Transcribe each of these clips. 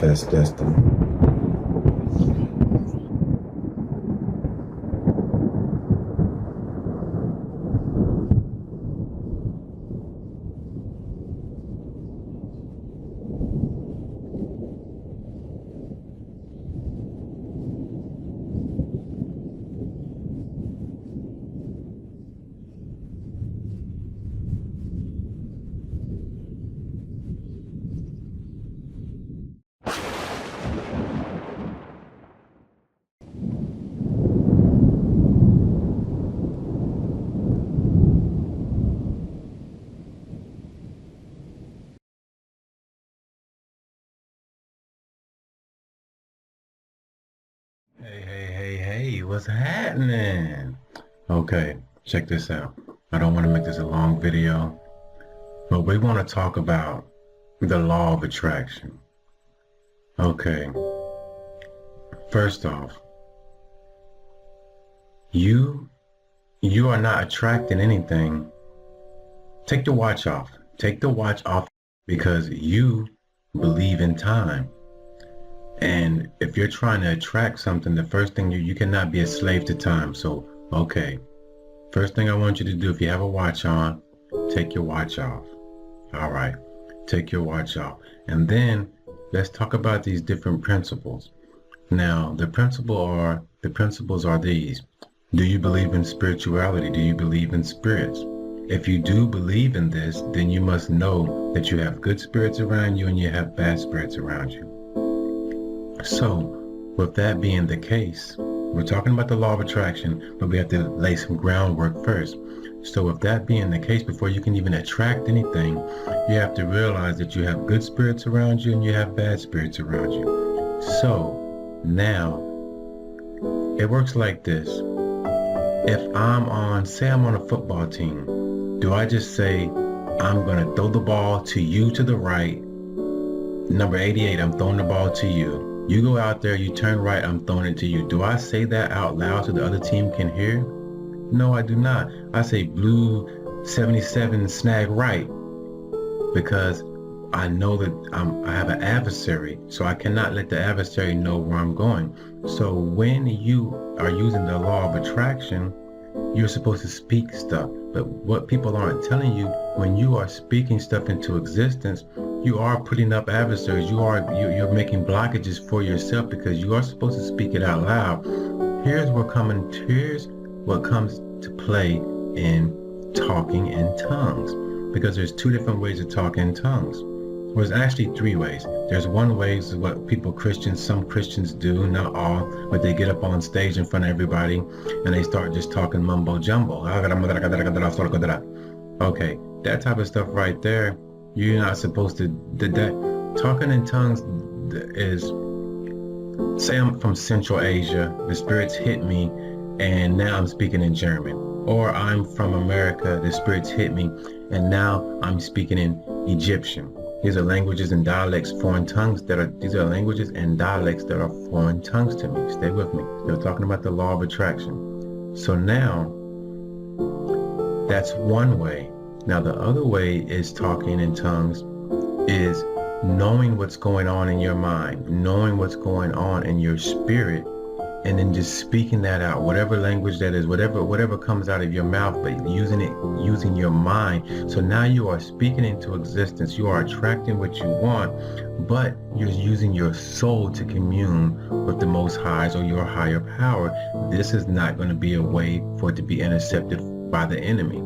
manifest destiny. Hey, what's happening? Okay, check this out. I don't want to make this a long video, but we want to talk about the law of attraction. Okay, first off, you are not attracting anything. Take the watch off. Take the watch off because you believe in time. And if you're trying to attract something, the first thing you cannot be a slave to time. So, okay, first thing I want you to do, if you have a watch on, take your watch off. All right, take your watch off. And then let's talk about these different principles. Now, the principles are these. Do you believe in spirituality? Do you believe in spirits? If you do believe in this, then you must know that you have good spirits around you and you have bad spirits around you. So, with that being the case, we're talking about the law of attraction, but we have to lay some groundwork first. So with that being the case, before you can even attract anything, you have to realize that you have good spirits around you and you have bad spirits around you. So, now, it works like this. If say I'm on a football team, do I just say, I'm going to throw the ball to you to the right, number 88, I'm throwing the ball to you. You go out there, you turn right, I'm throwing it to you. Do I say that out loud so the other team can hear? No, I do not. I say blue 77 snag right because I know that I have an adversary, so I cannot let the adversary know where I'm going. So when you are using the law of attraction, you're supposed to speak stuff. But what people aren't telling you, when you are speaking stuff into existence, you are putting up adversaries. You're making blockages for yourself because you are supposed to speak it out loud. Here's what comes to play in talking in tongues, because there's two different ways to talk in tongues. Well, there's actually three ways. There's one way is what some Christians do, not all, but they get up on stage in front of everybody and they start just talking mumbo jumbo. Okay, that type of stuff right there, you're not supposed to do that. Talking in tongues is, say I'm from Central Asia, the spirits hit me and now I'm speaking in German. Or I'm from America, the spirits hit me and now I'm speaking in Egyptian. These are languages and dialects, foreign tongues these are languages and dialects that are foreign tongues to me. Stay with me. They're talking about the law of attraction. So now, that's one way. Now the other way is talking in tongues is knowing what's going on in your mind, knowing what's going on in your spirit, and then just speaking that out, whatever language that is, whatever comes out of your mouth, but using your mind. So now you are speaking into existence. You are attracting what you want, but you're using your soul to commune with the Most Highs or your higher power. This is not going to be a way for it to be intercepted by the enemy.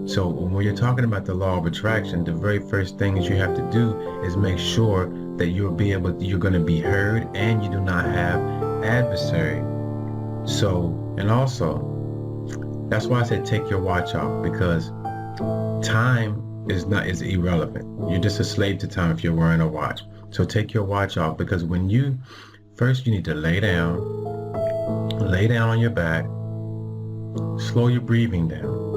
So when you're talking about the law of attraction, the very first thing that you have to do is make sure that you're going to be heard and you do not have adversary. So, and also, that's why I said take your watch off, because time is irrelevant. You're just a slave to time if you're wearing a watch. So take your watch off, because first you need to lay down on your back, slow your breathing down,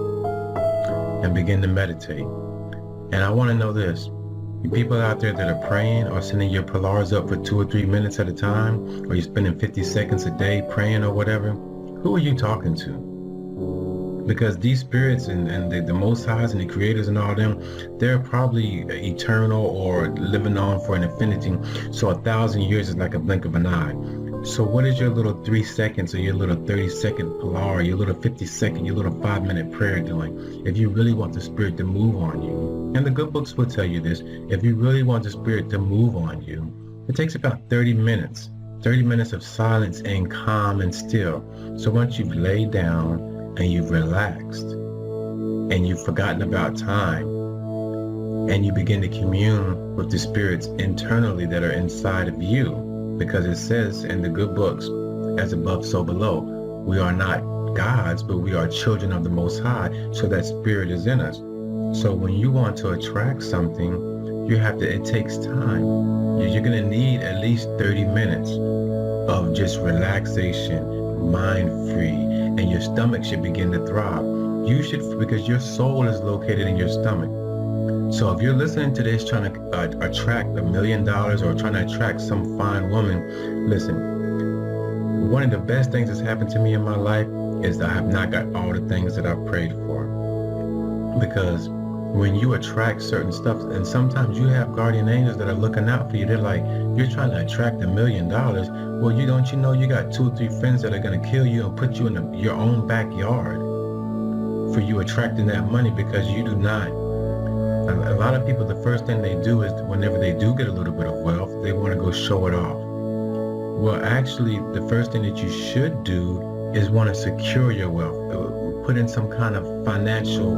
and begin to meditate. And I want to know this. You people out there that are praying or sending your Polars up for 2 or 3 minutes at a time, or you're spending 50 seconds a day praying or whatever, who are you talking to? Because these spirits and the Most Highs and the creators and all them, they're probably eternal or living on for an infinity. So 1,000 years is like a blink of an eye. So what is your little 3 seconds or your little 30-second pilar, your little 50-second, your little 5-minute prayer doing if you really want the spirit to move on you? And the good books will tell you this. If you really want the spirit to move on you, it takes about 30 minutes. 30 minutes of silence and calm and still. So once you've laid down and you've relaxed and you've forgotten about time and you begin to commune with the spirits internally that are inside of you, because it says in the good books, as above, so below. We are not gods, but we are children of the Most High, so that spirit is in us. So when you want to attract something, it takes time. You're going to need at least 30 minutes of just relaxation, mind free, and your stomach should begin to throb. Because your soul is located in your stomach. So if you're listening to this trying to attract $1 million or trying to attract some fine woman, listen, one of the best things that's happened to me in my life is that I have not got all the things that I've prayed for. Because when you attract certain stuff, and sometimes you have guardian angels that are looking out for you, they're like, you're trying to attract $1 million. Well, you know you got 2 or 3 friends that are going to kill you and put you in your own backyard for you attracting that money, because you do not. A lot of people, the first thing they do is whenever they do get a little bit of wealth, they want to go show it off. Well, actually, the first thing that you should do is want to secure your wealth. Put in some kind of financial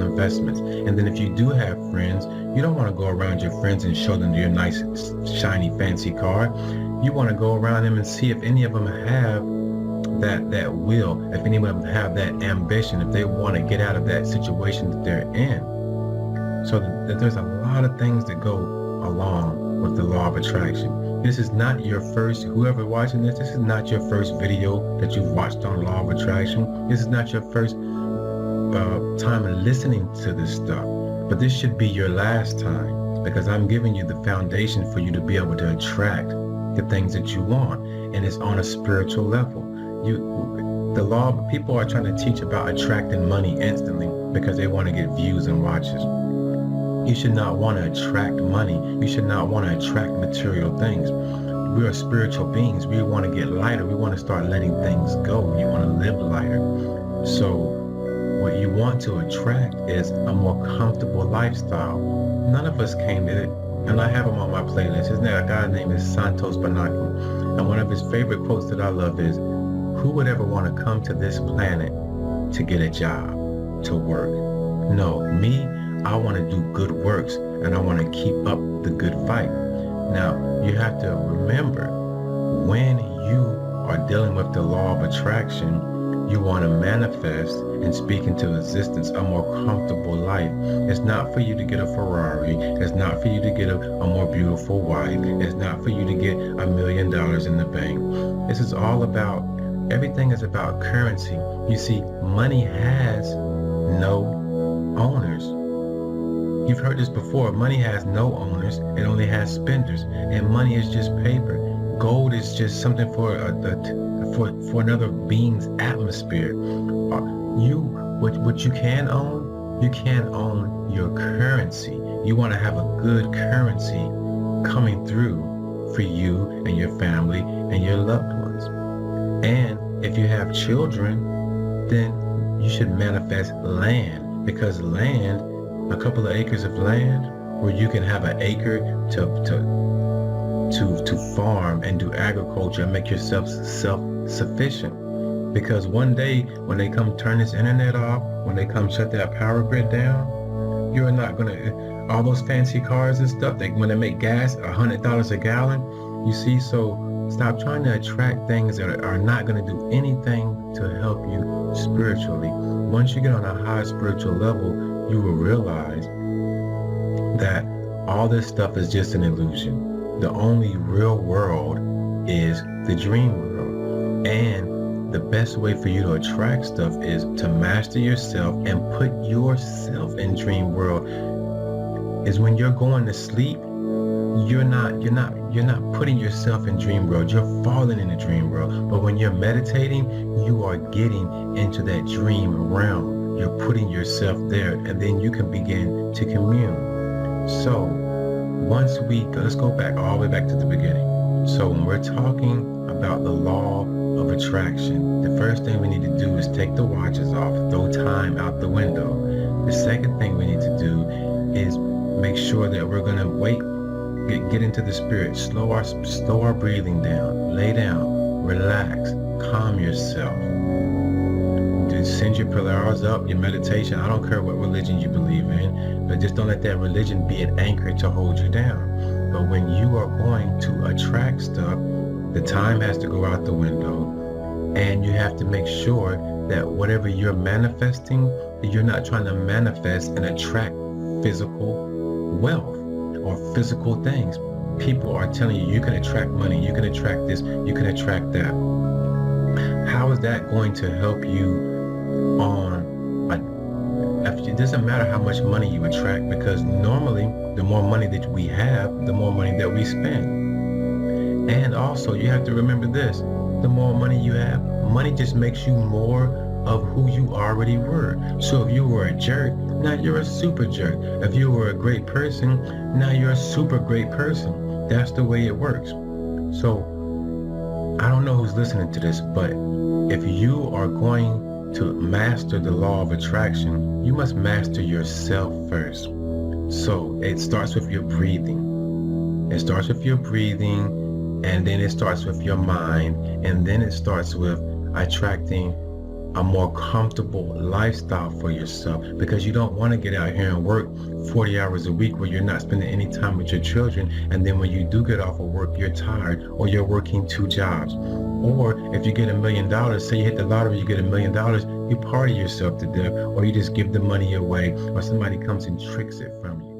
investments. And then if you do have friends, you don't want to go around your friends and show them your nice, shiny, fancy car. You want to go around them and see if any of them have that will, if any of them have that ambition, if they want to get out of that situation that they're in. So there's a lot of things that go along with the law of attraction. This is not your first, whoever watching this is not your first video that you've watched on law of attraction. This is not your first time listening to this stuff. But this should be your last time, because I'm giving you the foundation for you to be able to attract the things that you want. And it's on a spiritual level. People are trying to teach about attracting money instantly because they want to get views and watches. You should not want to attract money. You should not want to attract material things. We are spiritual beings. We want to get lighter. We want to start letting things go. You want to live lighter. So what you want to attract is a more comfortable lifestyle. None of us came to it, and I have him on my playlist. His name, a guy named is Santos Banaki. And one of his favorite quotes that I love is, who would ever want to come to this planet to get a job, to work? No, me, I want to do good works, and I want to keep up the good fight. Now, you have to remember, when you are dealing with the law of attraction, you want to manifest and speak into existence a more comfortable life. It's not for you to get a Ferrari. It's not for you to get a more beautiful wife. It's not for you to get $1 million in the bank. This is all about, everything is about currency. You see, money has no owners. You've heard this before. Money has no owners. It only has spenders. And money is just paper. Gold is just something for another being's atmosphere. What you can own your currency. You want to have a good currency coming through for you and your family and your loved ones. And if you have children, then you should manifest land, because land, a couple of acres of land where you can have an acre to farm and do agriculture and make yourself self-sufficient. Because one day when they come turn this internet off, when they come shut that power grid down, you're not gonna, all those fancy cars and stuff, when they make gas $100 a gallon, you see. So stop trying to attract things that are not going to do anything to help you spiritually. Once you get on a high spiritual level, you will realize that all this stuff is just an illusion. The only real world is the dream world. And the best way for you to attract stuff is to master yourself and put yourself in dream world. Is when you're going to sleep, you're not putting yourself in dream world. You're falling in the dream world. But when you're meditating, you are getting into that dream realm. You're putting yourself there, and then you can begin to commune. So let's go back all the way back to the beginning. So when we're talking about the law of attraction, the first thing we need to do is take the watches off, throw time out the window. The second thing we need to do is make sure that we're going to wait, get into the spirit, slow our breathing down, lay down, relax, calm yourself. Send your prayers up, your meditation. I don't care what religion you believe in, but just don't let that religion be an anchor to hold you down. But when you are going to attract stuff, the time has to go out the window, and you have to make sure that whatever you're manifesting, you're not trying to manifest and attract physical wealth or physical things. People are telling you can attract money, you can attract this, you can attract that. How is that going to help you it doesn't matter how much money you attract, because normally the more money that we have, the more money that we spend. And also you have to remember this, the more money you have, money just makes you more of who you already were. So if you were a jerk, now you're a super jerk. If you were a great person, now you're a super great person. That's the way it works. So I don't know who's listening to this, but if you are going to master the law of attraction, you must master yourself first. So it starts with your breathing. It starts with your breathing, and then it starts with your mind, and then it starts with attracting a more comfortable lifestyle for yourself, because you don't want to get out here and work 40 hours a week where you're not spending any time with your children, and then when you do get off of work, you're tired, or you're working 2 jobs. Or if you get $1 million, say you hit the lottery, you get $1 million, you party yourself to death, or you just give the money away, or somebody comes and tricks it from you.